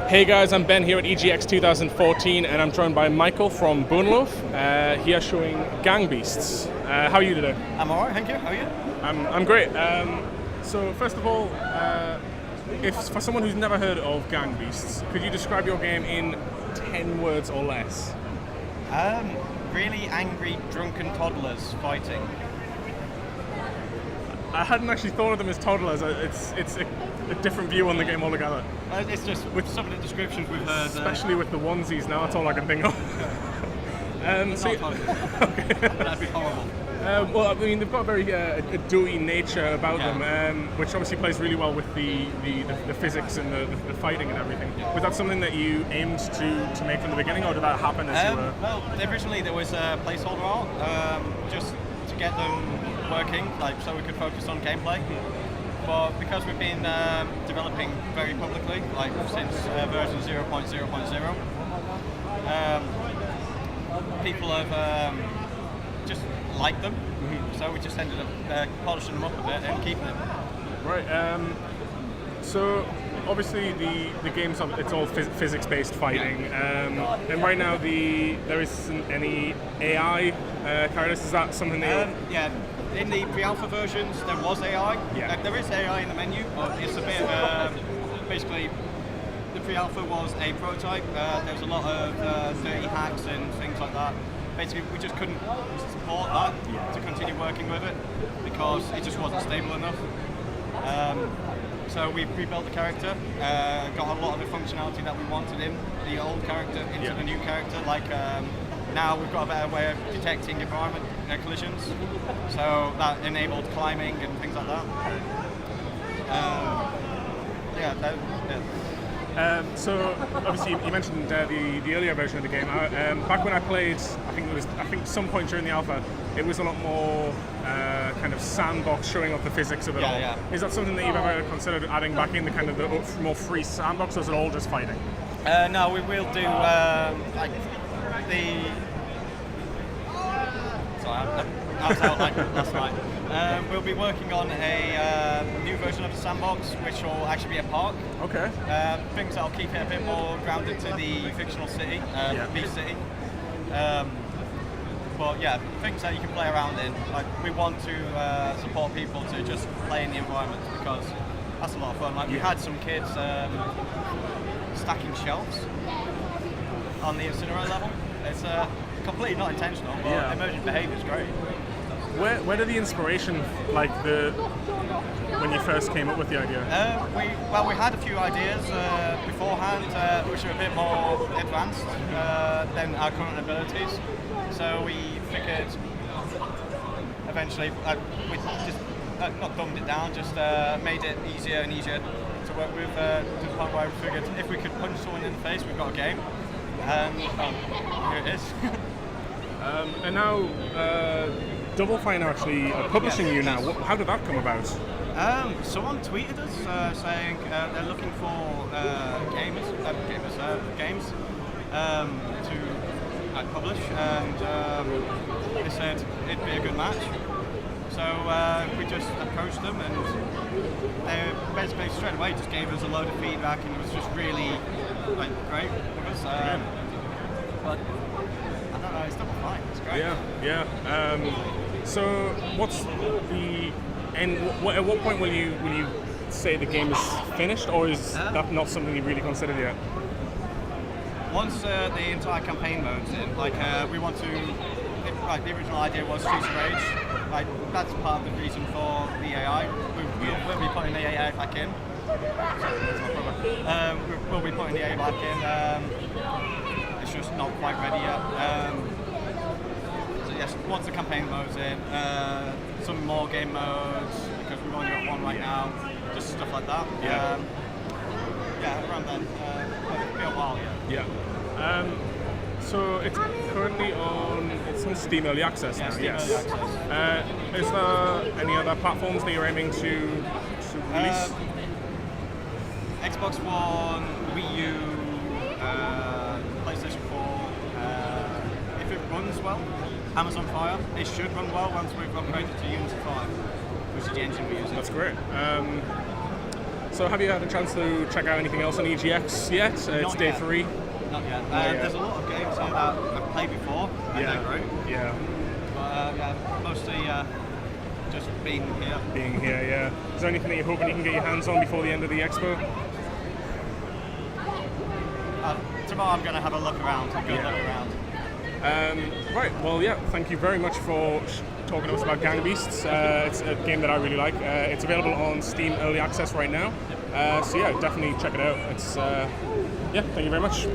Hey guys, I'm Ben here at EGX2014 and I'm joined by Michael from Boneloaf. Here showing Gang Beasts. How are you today? I'm alright, thank you. How are you? I'm great. So first of all, if for someone who's never heard of Gang Beasts, could you describe your game in 10 words or less? Really angry, drunken toddlers fighting. I hadn't actually thought of them as toddlers. It's a different view on the game altogether. It's just with some of the descriptions we've heard. Especially with the onesies now, that's all I can think of. Okay. That'd be horrible. Well, I mean, they've got a very doughy nature about them, which obviously plays really well with the physics and the fighting and everything. Was that something that you aimed to make from the beginning, or did that happen as you were? Well, originally there was a placeholder art, just to get them working, so we could focus on gameplay. But because we've been developing very publicly, since version 0.0.0, people have just liked them, so we just ended up polishing them up a bit and keeping them. Right. So obviously the game's it's all physics-based fighting, and right now there isn't any AI characters. Is that something that? Yeah. In the pre-alpha versions, there was AI. Yeah. There is AI in the menu, but it's a bit of basically the pre-alpha was a prototype. There was a lot of dirty hacks and things like that. Basically, we just couldn't support that to continue working with it because it just wasn't stable enough. So we rebuilt the character, got a lot of the functionality that we wanted in the old character into the new character. Now we've got a better way of detecting environment collisions, so that enabled climbing and things like that. So obviously you mentioned the earlier version of the game. Back when I played, I think some point during the alpha, it was a lot more kind of sandbox, showing off the physics of it all. Yeah. Is that something that you've ever considered adding back in, the kind of the more free sandbox, or is it all just fighting? No, we will do I was out last night. We'll be working on a new version of the Sandbox, which will actually be a park. Okay. Things that'll keep it a bit more grounded to the fictional city, Beast City. But yeah, things that you can play around in. We want to support people to just play in the environment because that's a lot of fun. We had some kids stacking shelves on the incinerator level. It's completely not intentional, but emergent behaviour is great. Where did the inspiration, when you first came up with the idea? We had a few ideas beforehand, which are a bit more advanced than our current abilities. So we figured eventually we just not dumbed it down, just made it easier and easier to work with, to the point where we figured if we could punch someone in the face, we've got a game. And here it is. And now Double Fine are actually publishing you now. How did that come about? Someone tweeted us saying they're looking for games to publish, and they said it'd be a good match. So we just approached them, and they basically straight away just gave us a load of feedback, and it was just really great with us. But I don't know, it's Double Fine. It's great. Yeah. So what's the end? At what point will you say the game is finished, or is that not something you really considered yet? Once the entire campaign mode's in, we want to. The original idea was choose rage. That's part of the reason for the AI. We'll be putting the AI back in. We'll be putting the AI back in. It's just not quite ready yet. So yes, once the campaign mode's in, some more game modes, because we've only got one right now, just stuff like that. Around then. It'll be a while yet. Yeah. So it's currently on Steam Early Access now. Steam yes. Early Access. Is there any other platforms that you're aiming to release? Xbox One, Wii U, PlayStation 4. If it runs well, Amazon Fire. It should run well once we've upgraded to Unity 5, which is the engine we're using. That's great. So have you had a chance to check out anything else on EGX yet? It's Not day yet. 3. Not yet. yet. There's a lot of games here that I've played before, and they're great. Yeah. But yeah, mostly just being here. Being here, yeah. Is there anything that you're hoping you can get your hands on before the end of the expo? Tomorrow I'm going to have a look around. Look around. Right, well, yeah, thank you very much for talking to us about Gang of Beasts. It's a game that I really like. It's available on Steam Early Access right now. So yeah, definitely check it out. It's, yeah, thank you very much.